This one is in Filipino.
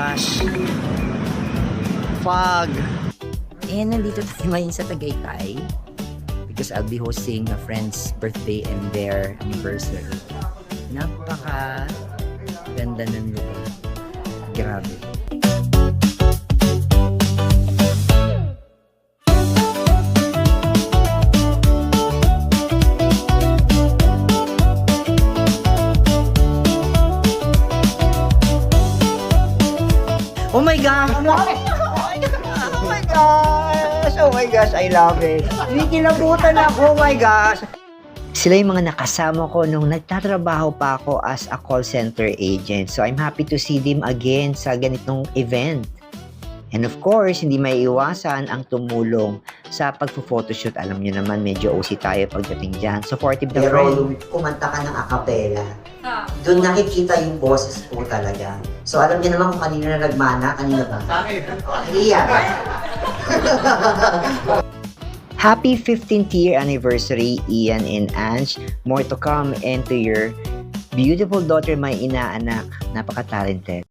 gosh. Fog. And nandito tayo ngayon sa Tagaytay because I'll be hosting a friend's birthday and their anniversary. Napaka ganda ng lugar. Grabe. Oh my gosh! Oh my gosh! Oh my gosh, I love it. Kinikilabutan ako, oh my gosh. Sila yung mga nakasama ko nung nagtatrabaho pa ako as a call center agent. So I'm happy to see them again sa ganitong event. And of course, hindi may iwasan ang tumulong sa pagpo-photoshoot. Alam nyo naman, medyo OC tayo pagdating dyan. Supportive na friend. Pero kumanta ka ng acapella, doon nakikita yung boses ko talaga. So alam niyo naman kung kanino na nagmana, kanino ba? Sa akin. Iyan. Happy 15th year anniversary, Ian and Ange. More to come, and to your beautiful daughter, my inaanak. Napaka-talented.